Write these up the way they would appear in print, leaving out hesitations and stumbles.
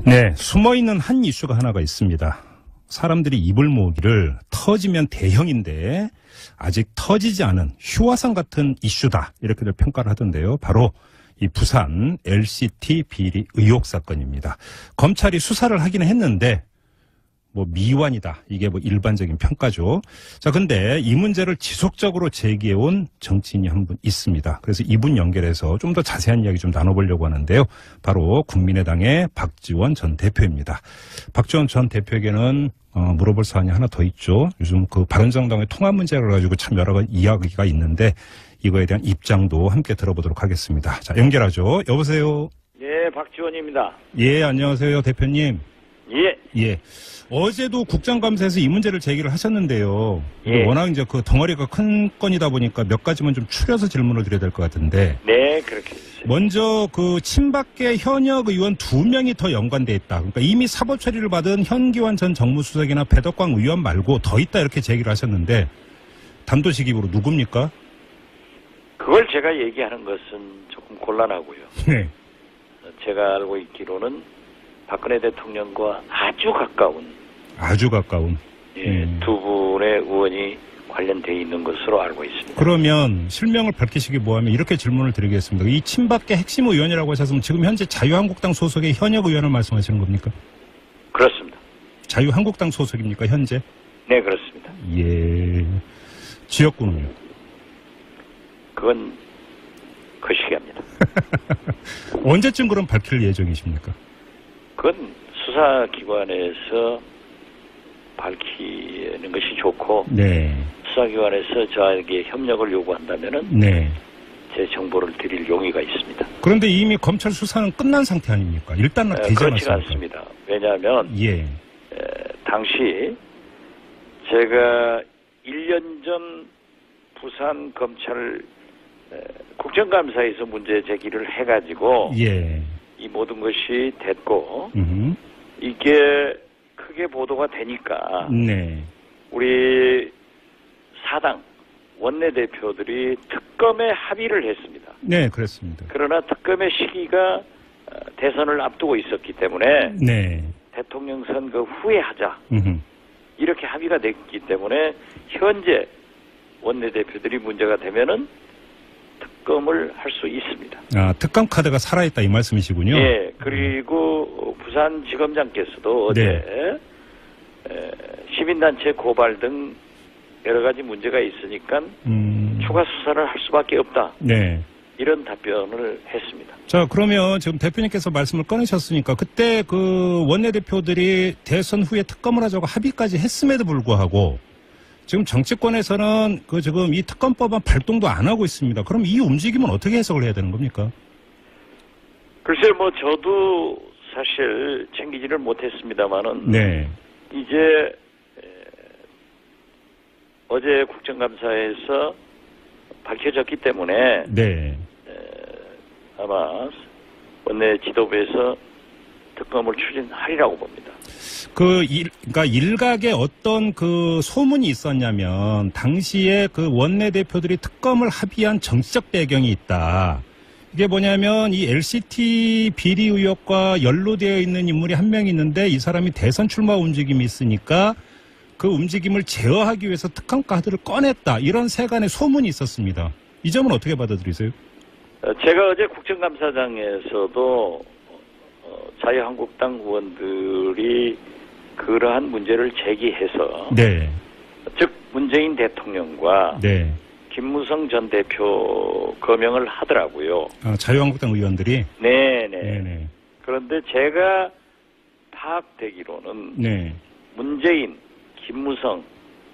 네, 숨어있는 한 이슈가 하나가 있습니다. 사람들이 입을 모으기를 터지면 대형인데 아직 터지지 않은 휴화상 같은 이슈다 이렇게들 평가를 하던데요. 바로 이 부산 LCT 비리 의혹 사건입니다. 검찰이 수사를 하기는 했는데 뭐 미완이다. 이게 뭐 일반적인 평가죠. 자, 근데 이 문제를 지속적으로 제기해온 정치인이 한 분 있습니다. 그래서 이분 연결해서 좀 더 자세한 이야기 좀 나눠보려고 하는데요. 바로 국민의당의 박지원 전 대표입니다. 박지원 전 대표에게는 물어볼 사안이 하나 더 있죠. 요즘 그 바른정당의 통합 문제를 가지고 참 여러 가지 이야기가 있는데 이거에 대한 입장도 함께 들어보도록 하겠습니다. 자, 연결하죠. 여보세요. 예, 박지원입니다. 예, 안녕하세요, 대표님. 예. 예. 어제도 국정감사에서 이 문제를 제기를 하셨는데요. 예. 워낙 이제 그 덩어리가 큰 건이다 보니까 몇 가지만 좀 추려서 질문을 드려야 될 것 같은데. 네, 그렇게 해주세요. 먼저 그 친박계 현역 의원 2명이 더 연관돼 있다. 그러니까 이미 사법 처리를 받은 현기환 전 정무수석이나 배덕광 의원 말고 더 있다 이렇게 제기를 하셨는데 단도직입으로 누굽니까? 그걸 제가 얘기하는 것은 조금 곤란하고요. 네. 제가 알고 있기로는 박근혜 대통령과 아주 가까운 예. 두 분의 의원이 관련돼 있는 것으로 알고 있습니다. 그러면 실명을 밝히시기 뭐하면 이렇게 질문을 드리겠습니다. 이 친박계 핵심 의원이라고 하셨으면 지금 현재 자유한국당 소속의 현역 의원을 말씀하시는 겁니까? 그렇습니다. 자유한국당 소속입니까 현재? 네, 그렇습니다. 예. 지역구는요? 그건 거시기합니다. 언제쯤 그럼 밝힐 예정이십니까? 그건 수사기관에서 밝히는 것이 좋고, 네. 수사기관에서 저에게 협력을 요구한다면은 네. 제 정보를 드릴 용의가 있습니다. 그런데 이미 검찰 수사는 끝난 상태 아닙니까? 일단은 되지 그렇지가 않습니까? 않습니다. 왜냐하면 예. 당시 제가 1년 전 부산 검찰 국정감사에서 문제 제기를 해가지고 예. 이 모든 것이 됐고 이게 크게 보도가 되니까 네. 우리 사당 원내대표들이 특검에 합의를 했습니다. 네, 그렇습니다. 그러나 특검의 시기가 대선을 앞두고 있었기 때문에 네. 대통령 선거 후에 하자 이렇게 합의가 됐기 때문에 현재 원내대표들이 문제가 되면은 특검을 할 수 있습니다. 아, 특검 카드가 살아있다 이 말씀이시군요. 예, 그리고 부산지검장께서도 어제 시민단체 고발 등 여러 가지 문제가 있으니까 추가 수사를 할 수밖에 없다. 네. 이런 답변을 했습니다. 자, 그러면 지금 대표님께서 말씀을 꺼내셨으니까 그때 그 원내대표들이 대선 후에 특검을 하자고 합의까지 했음에도 불구하고 지금 정치권에서는 그 지금 이 특검법안 발동도 안 하고 있습니다. 그럼 이 움직임은 어떻게 해석을 해야 되는 겁니까? 글쎄요, 뭐 저도 사실 챙기지를 못했습니다만은 네. 이제 어제 국정감사에서 밝혀졌기 때문에 네. 아마 원내 지도부에서 특검을 추진하리라고 봅니다. 그러니까 일각에 어떤 그 소문이 있었냐면 당시에 그 원내대표들이 특검을 합의한 정치적 배경이 있다. 이게 뭐냐면 이 LCT 비리 의혹과 연루되어 있는 인물이 한 명 있는데 이 사람이 대선 출마 움직임이 있으니까 그 움직임을 제어하기 위해서 특검 카드를 꺼냈다. 이런 세간의 소문이 있었습니다. 이 점은 어떻게 받아들이세요? 제가 어제 국정감사장에서도 자유한국당 의원들이 그러한 문제를 제기해서 네. 즉 문재인 대통령과 네. 김무성 전 대표 거명을 하더라고요. 아, 자유한국당 의원들이? 네네. 네네. 그런데 제가 파악되기로는 네. 문재인, 김무성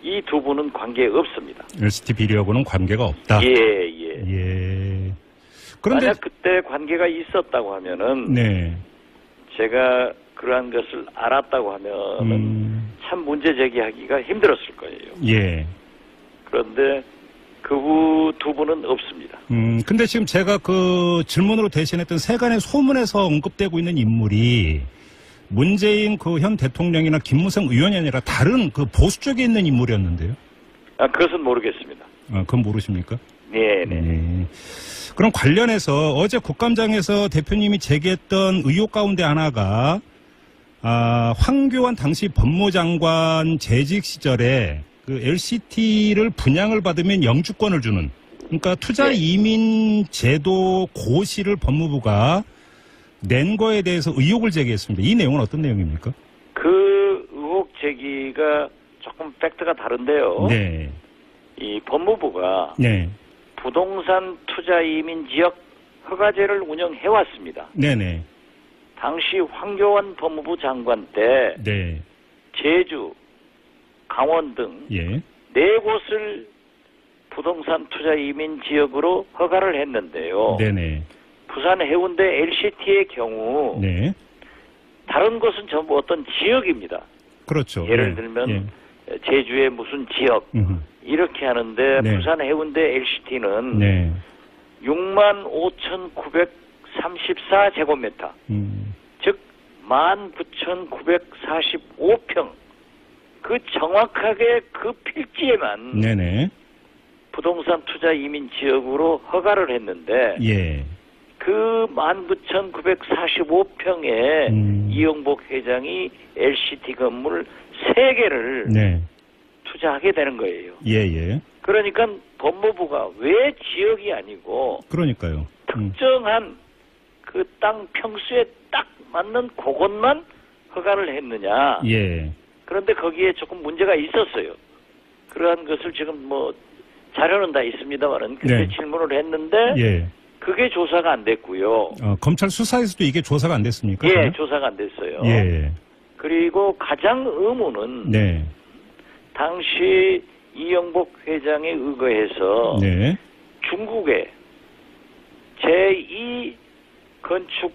이 두 분은 관계 없습니다. LCT 비리하고는 관계가 없다. 예. 예. 그런데 만약 그때 관계가 있었다고 하면은 네. 제가 그러한 것을 알았다고 하면은 참 문제 제기하기가 힘들었을 거예요. 예. 그런데 그 두 분은 없습니다. 근데 지금 제가 그 질문으로 대신했던 세간의 소문에서 언급되고 있는 인물이 문재인 그 현 대통령이나 김무성 의원이 아니라 다른 그 보수 쪽에 있는 인물이었는데요. 아, 그것은 모르겠습니다. 아, 그건 모르십니까? 네네. 네. 그럼 관련해서 어제 국감장에서 대표님이 제기했던 의혹 가운데 하나가 황교안 당시 법무장관 재직 시절에 그 LCT를 분양을 받으면 영주권을 주는, 그러니까 투자 이민 제도 고시를 법무부가 낸 거에 대해서 의혹을 제기했습니다. 이 내용은 어떤 내용입니까? 그 의혹 제기가 조금 팩트가 다른데요. 네. 이 법무부가 네. 부동산 투자 이민 지역 허가제를 운영해 왔습니다. 네네. 당시 황교안 법무부 장관 때 네. 제주, 강원 등 예. 4곳을 부동산 투자 이민 지역으로 허가를 했는데요. 네네. 부산 해운대 LCT의 경우 네. 다른 것은 전부 어떤 지역입니다. 그렇죠. 예를 네. 들면 예. 제주의 무슨 지역 이렇게 하는데 네. 부산 해운대 LCT는 네. 65,934제곱미터 즉 19,945평 그 정확하게 그 필지에만 네네. 부동산 투자 이민 지역으로 허가를 했는데 예. 그 19,945평에 이용복 회장이 LCT 건물 3개를 네. 투자하게 되는 거예요. 예예. 그러니까 법무부가 왜 지역이 아니고 그러니까요. 특정한 그 땅 평수에 딱 맞는 그것만 허가를 했느냐. 예. 그런데 거기에 조금 문제가 있었어요. 그러한 것을 지금 뭐 자료는 다 있습니다만은 그때 네. 질문을 했는데 예. 그게 조사가 안 됐고요. 검찰 수사에서도 이게 조사가 안 됐습니까? 예, 그러면? 조사가 안 됐어요. 예. 그리고 가장 의문은 네. 당시 이영복 회장에 의거해서 네. 중국의 제2 건축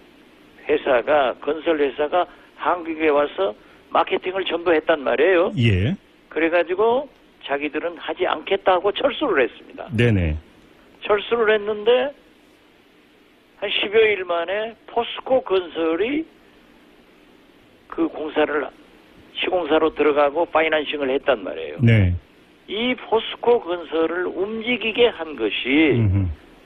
회사가 건설 회사가 한국에 와서 마케팅을 전부 했단 말이에요. 예. 그래가지고 자기들은 하지 않겠다고 철수를 했습니다. 네네. 철수를 했는데 한 10여일 만에 포스코 건설이 그 공사를 시공사로 들어가고 파이낸싱을 했단 말이에요. 네. 이 포스코 건설을 움직이게 한 것이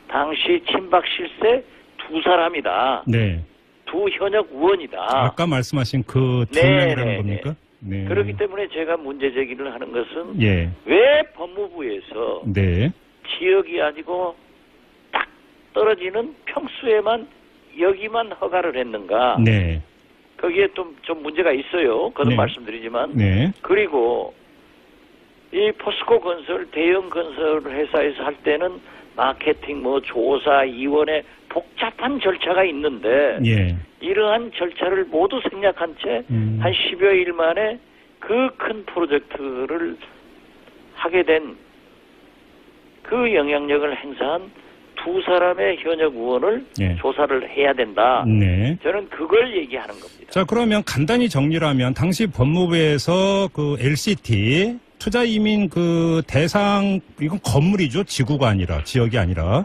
당시 친박 실세 2사람이다. 네. 2 현역 의원이다. 아까 말씀하신 그 두 네, 명이라는 네, 겁니까? 네. 그렇기 때문에 제가 문제 제기를 하는 것은 예. 왜 법무부에서 네. 지역이 아니고 딱 떨어지는 평수에만 여기만 허가를 했는가? 네. 거기에 좀 문제가 있어요. 그건 네. 말씀드리지만. 네. 그리고 이 포스코 건설 대형 건설 회사에서 할 때는 마케팅 뭐 조사 이원에 복잡한 절차가 있는데 예. 이러한 절차를 모두 생략한 채 한 10여일 만에 그 큰 프로젝트를 하게 된 그 영향력을 행사한 2사람의 현역 의원을 예. 조사를 해야 된다. 네. 저는 그걸 얘기하는 겁니다. 자, 그러면 간단히 정리를 하면 당시 법무부에서 그 LCT 투자 이민 그 대상, 이건 건물이죠. 지구가 아니라, 지역이 아니라.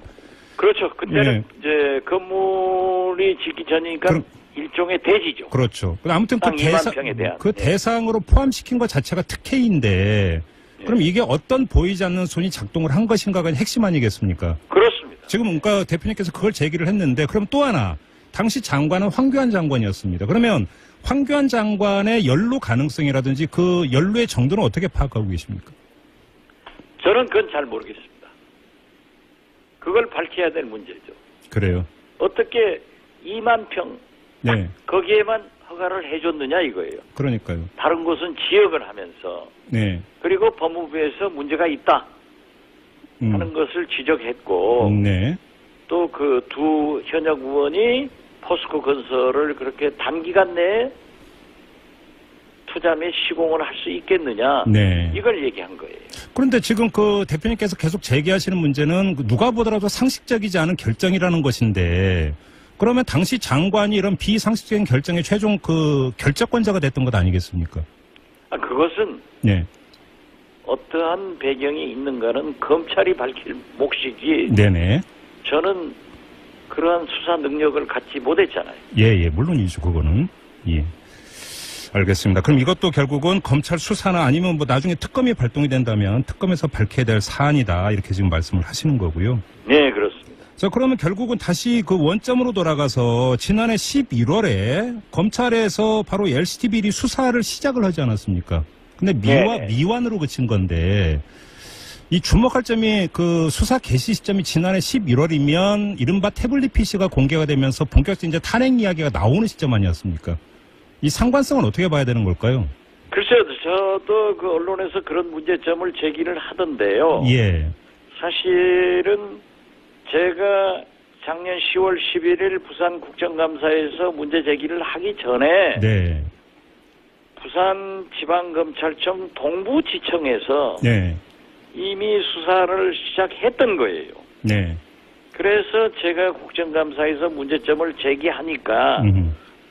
그렇죠. 그때는 네. 이제 건물이 짓기 전이니까 그럼, 일종의 대지죠. 그렇죠. 아무튼 그 땅 2만 평에 대한. 그 대상으로 포함시킨 것 자체가 특혜인데, 그럼 이게 어떤 보이지 않는 손이 작동을 한 것인가가 핵심 아니겠습니까? 그렇습니다. 지금 그러니까 대표님께서 그걸 제기를 했는데, 그럼 또 하나, 당시 장관은 황교안 장관이었습니다. 그러면 황교안 장관의 연루 가능성이라든지 그 연루의 정도는 어떻게 파악하고 계십니까? 저는 그건 잘 모르겠습니다. 그걸 밝혀야 될 문제죠. 그래요. 어떻게 2만 평 네. 거기에만 허가를 해줬느냐 이거예요. 그러니까요. 다른 곳은 지역을 하면서 네. 그리고 법무부에서 문제가 있다 하는 것을 지적했고 네. 또 그 2 현역 의원이 포스코 건설을 그렇게 단기간 내에 투자 및 시공을 할 수 있겠느냐 네. 이걸 얘기한 거예요. 그런데 지금 그 대표님께서 계속 제기하시는 문제는 누가 보더라도 상식적이지 않은 결정이라는 것인데, 그러면 당시 장관이 이런 비상식적인 결정의 최종 그 결정권자가 됐던 것 아니겠습니까? 그것은 네. 어떠한 배경이 있는가는 검찰이 밝힐 몫이지. 네네. 저는 그러한 수사 능력을 갖지 못했잖아요. 예, 물론이죠, 그거는. 예. 알겠습니다. 그럼 이것도 결국은 검찰 수사나 아니면 뭐 나중에 특검이 발동이 된다면 특검에서 밝혀야 될 사안이다. 이렇게 지금 말씀을 하시는 거고요. 네, 그렇습니다. 자, 그러면 결국은 다시 그 원점으로 돌아가서 지난해 11월에 검찰에서 바로 LCT 비리 수사를 시작을 하지 않았습니까? 근데 미완으로 그친 건데, 이 주목할 점이 그 수사 개시 시점이 지난해 11월이면 이른바 태블릿 PC가 공개가 되면서 본격적인 이제 탄핵 이야기가 나오는 시점 아니었습니까? 이 상관성은 어떻게 봐야 되는 걸까요? 글쎄요, 저도 그 언론에서 그런 문제점을 제기를 하던데요. 예. 사실은 제가 작년 10월 11일 부산 국정감사에서 문제 제기를 하기 전에 네. 부산지방검찰청 동부지청에서 네. 이미 수사를 시작했던 거예요. 네. 그래서 제가 국정감사에서 문제점을 제기하니까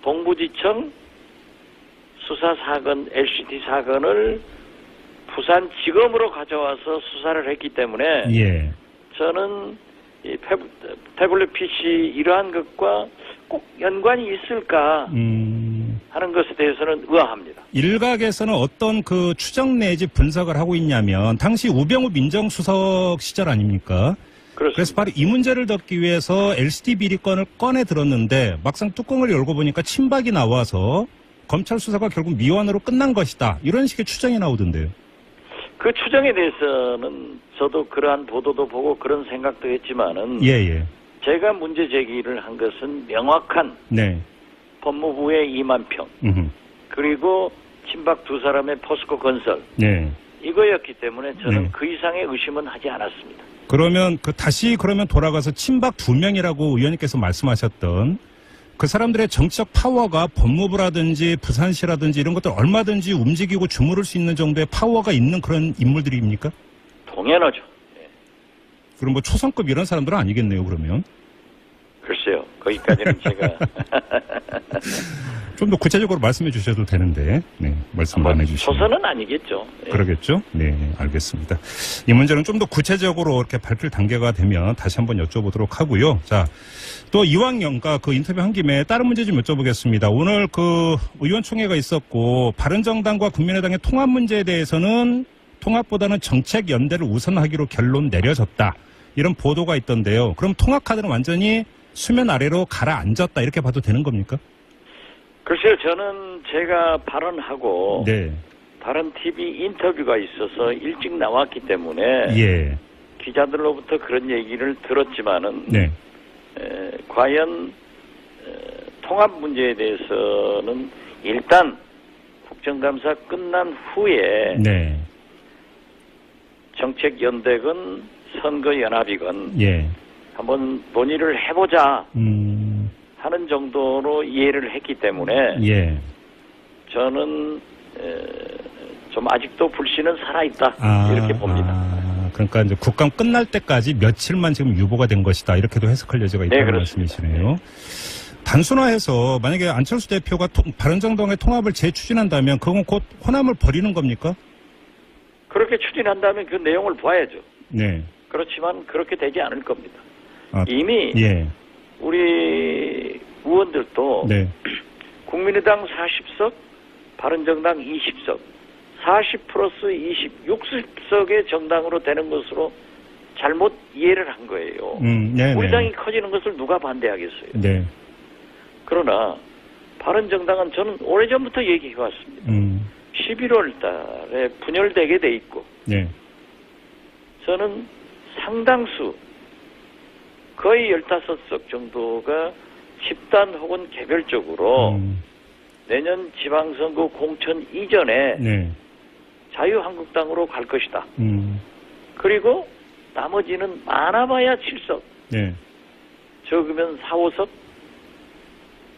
동부지청 수사사건, LCT 사건을 부산지검으로 가져와서 수사를 했기 때문에 예. 저는 이 태블릿 PC 이러한 것과 꼭 연관이 있을까 하는 것에 대해서는 의아합니다. 일각에서는 어떤 그 추정 내지 분석을 하고 있냐면 당시 우병우 민정수석 시절 아닙니까? 그렇습니다. 그래서 바로 이 문제를 덮기 위해서 LCT 비리건을 꺼내 들었는데 막상 뚜껑을 열고 보니까 친박이 나와서 검찰 수사가 결국 미완으로 끝난 것이다. 이런 식의 추정이 나오던데요. 그 추정에 대해서는 저도 그러한 보도도 보고 그런 생각도 했지만은 예. 제가 문제 제기를 한 것은 명확한 네. 법무부의 2만 평 그리고 친박 두 사람의 포스코 건설 네. 이거였기 때문에 저는 네. 그 이상의 의심은 하지 않았습니다. 그러면 다시 돌아가서 친박 2명이라고 의원님께서 말씀하셨던 그 사람들의 정치적 파워가 법무부라든지 부산시라든지 이런 것들 얼마든지 움직이고 주무를 수 있는 정도의 파워가 있는 그런 인물들입니까? 당연하죠. 네. 그럼 뭐 초선급 이런 사람들은 아니겠네요, 그러면? 글쎄요. 거기까지는 제가 좀 더 구체적으로 말씀해 주셔도 되는데, 네, 말씀 안 해주시면. 초선은 아니겠죠. 네. 그러겠죠? 네, 알겠습니다. 이 문제는 좀 더 구체적으로 이렇게 밝힐 단계가 되면 다시 한번 여쭤보도록 하고요. 자, 또 이왕영과 그 인터뷰 한 김에 다른 문제 좀 여쭤보겠습니다. 오늘 그 의원총회가 있었고, 바른정당과 국민의당의 통합 문제에 대해서는 통합보다는 정책 연대를 우선하기로 결론 내려졌다. 이런 보도가 있던데요. 그럼 통합 카드는 완전히 수면 아래로 가라앉았다. 이렇게 봐도 되는 겁니까? 글쎄요, 저는 제가 발언하고 네. 다른 TV 인터뷰가 있어서 일찍 나왔기 때문에 예. 기자들로부터 그런 얘기를 들었지만은 네. 과연 통합 문제에 대해서는 일단 국정감사 끝난 후에 네. 정책 연대건 선거 연합이건 예. 한번 논의를 해보자 하는 정도로 이해를 했기 때문에 예. 저는 좀 아직도 불씨는 살아있다 이렇게 봅니다. 그러니까 이제 국감 끝날 때까지 며칠만 지금 유보가 된 것이다 이렇게도 해석할 여지가 있다는 네, 말씀이시네요. 단순화해서 만약에 안철수 대표가 바른정당의 통합을 재추진한다면 그건 곧 호남을 버리는 겁니까? 그렇게 추진한다면 그 내용을 봐야죠. 네. 그렇지만 그렇게 되지 않을 겁니다. 아, 이미 예. 우리 의원들도 네. 국민의당 40석, 바른정당 20석, 40 플러스 20, 60석의 정당으로 되는 것으로 잘못 이해를 한 거예요. 우리 당이 커지는 것을 누가 반대하겠어요. 네. 그러나 바른정당은 저는 오래전부터 얘기해왔습니다. 11월 달에 분열되게 돼 있고 네. 저는 상당수 거의 15석 정도가 집단 혹은 개별적으로 내년 지방선거 공천 이전에 네. 자유한국당으로 갈 것이다. 그리고 나머지는 많아봐야 7석. 네. 적으면 4, 5석.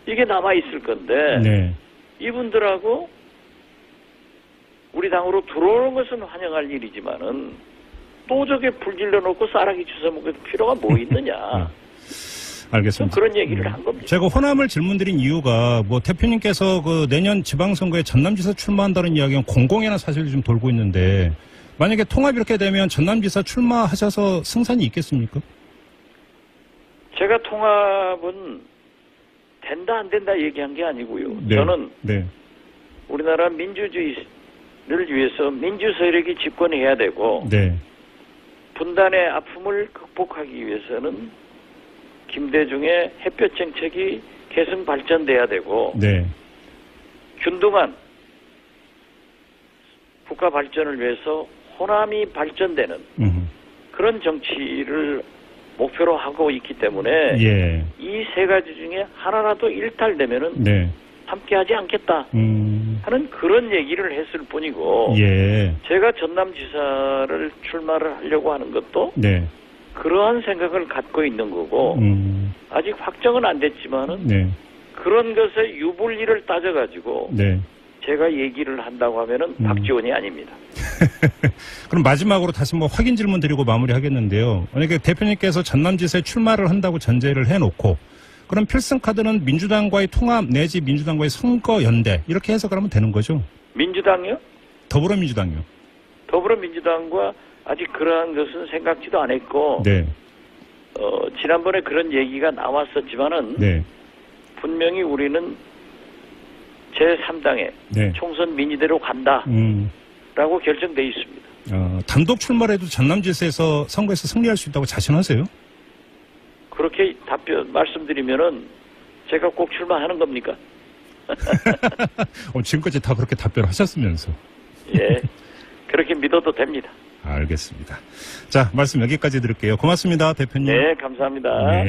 이게 남아있을 건데 네. 이분들하고 우리 당으로 들어오는 것은 환영할 일이지만은 도적에 불질러 놓고 쌀아기 주워 먹을 필요가 뭐 있느냐. 알겠습니다. 그런 얘기를 한 겁니다. 제가 호남을 질문드린 이유가 뭐 대표님께서 그 내년 지방선거에 전남지사 출마한다는 이야기는 공공연한 사실이 좀 돌고 있는데 만약에 통합 이렇게 되면 전남지사 출마하셔서 승산이 있겠습니까? 제가 통합은 된다 안 된다 얘기한 게 아니고요. 네. 저는 네. 우리나라 민주주의를 위해서 민주 세력이 집권해야 되고 네. 분단의 아픔을 극복하기 위해서는 김대중의 햇볕 정책이 계승 발전돼야 되고 네. 균등한 국가 발전을 위해서 호남이 발전되는 그런 정치를 목표로 하고 있기 때문에 예. 이 세 가지 중에 하나라도 일탈되면은 네. 함께하지 않겠다 하는 그런 얘기를 했을 뿐이고 예. 제가 전남지사를 출마를 하려고 하는 것도 네. 그러한 생각을 갖고 있는 거고 아직 확정은 안 됐지만은 네. 그런 것의 유불리를 따져가지고 네. 제가 얘기를 한다고 하면은 박지원이 아닙니다. 그럼 마지막으로 다시 뭐 확인 질문 드리고 마무리하겠는데요. 만약에 대표님께서 전남지사에 출마를 한다고 전제를 해놓고 그럼 필승카드는 민주당과의 통합 내지 민주당과의 선거연대 이렇게 해석을 하면 되는 거죠? 민주당요? 더불어민주당요. 더불어민주당과 아직 그러한 것은 생각지도 안 했고 네. 지난번에 그런 얘기가 나왔었지만은 네. 분명히 우리는 제3당에 네. 총선 민의대로 간다라고 결정돼 있습니다. 단독 출마라도 전남지사에서 선거에서 승리할 수 있다고 자신하세요? 그렇게 말씀드리면은 제가 꼭 출마하는 겁니까? 지금까지 다 그렇게 답변하셨으면서. 예, 그렇게 믿어도 됩니다. 알겠습니다. 자, 말씀 여기까지 드릴게요. 고맙습니다, 대표님. 네, 감사합니다. 네.